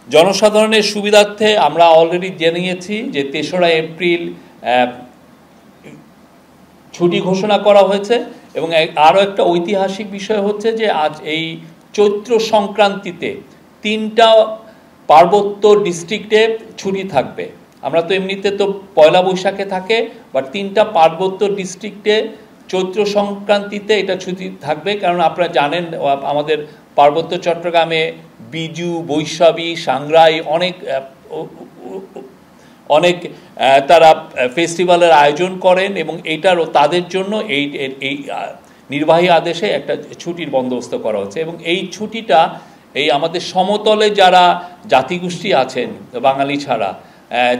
জনসাধারণের সুবিধার্থে আমরা অলরেডি জানিয়েছি যে ৩রা এপ্রিল ছুটি ঘোষণা করা হয়েছে এবং আরও একটা ঐতিহাসিক বিষয় হচ্ছে যে আজ এই চৈত্র সংক্রান্তিতে ৩টা পার্বত্য ডিস্ট্রিক্টে ছুটি থাকবে। আমরা তো এমনিতে তো পয়লা বৈশাখে থাকে, বাট 3টা পার্বত্য ডিস্ট্রিক্টে চৈত্র সংক্রান্তিতে এটা ছুটি থাকবে। কারণ আপনারা জানেন আমাদের পার্বত্য চট্টগ্রামে বিজু, বৈশাখী, সাংগ্রাই অনেক তারা ফেস্টিভ্যালের আয়োজন করেন এবং এইটারও তাদের জন্য এই নির্বাহী আদেশে একটা ছুটির বন্দোবস্ত করা হচ্ছে। এবং এই ছুটিটা এই আমাদের সমতলে যারা জাতিগোষ্ঠী আছেন বাঙালি ছাড়া,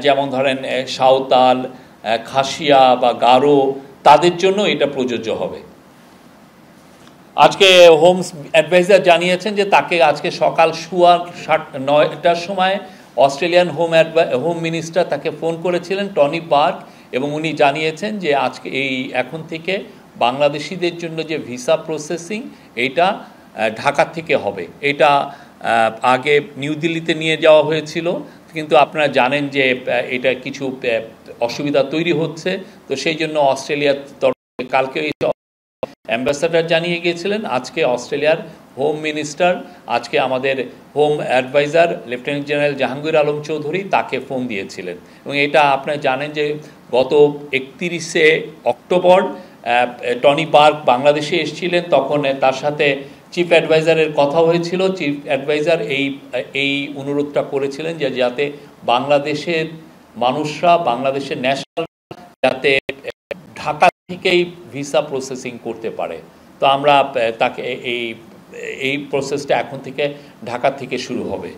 যেমন ধরেন সাঁওতাল, খাসিয়া বা গারো, তাদের জন্য এটা প্রযোজ্য হবে। আজকে হোম অ্যাডভাইজার জানিয়েছেন যে তাকে আজকে সকাল 9টার সময় অস্ট্রেলিয়ান হোম মিনিস্টার তাকে ফোন করেছিলেন, টনি বার্গ, এবং উনি জানিয়েছেন যে আজকে এখন থেকে বাংলাদেশিদের জন্য যে ভিসা প্রসেসিং এইটা ঢাকা থেকে হবে। এটা আগে নিউ দিল্লিতে নিয়ে যাওয়া হয়েছিল, কিন্তু আপনারা জানেন যে এটা কিছু অসুবিধা তৈরি হচ্ছে, তো সেই জন্য অস্ট্রেলিয়ার তরফে কালকে অ্যাম্বাসাডার জানিয়ে গিয়েছিলেন। আজকে অস্ট্রেলিয়ার হোম মিনিস্টার, আজকে আমাদের home adviser lieutenant general Jahangir Alam Chowdhury তাকে ফোন দিয়েছিলেন। এবং এটা আপনারা জানেন যে গত 31শে অক্টোবর টনি বার্গ বাংলাদেশে এসেছিলেন, তখন তার সাথে চিফ অ্যাডভাইজারের কথা হয়েছিল। চিফ অ্যাডভাইজার এই অনুরোধটা করেছিলেন যে যাতে বাংলাদেশের মানুষরা, বাংলাদেশের ন্যাশনাল যাতে ঢাকা থেকেই ভিসা প্রসেসিং করতে পারে। তো আমরা তাকে এই প্রসেসটা এখন থেকে ঢাকা থেকে শুরু হবে।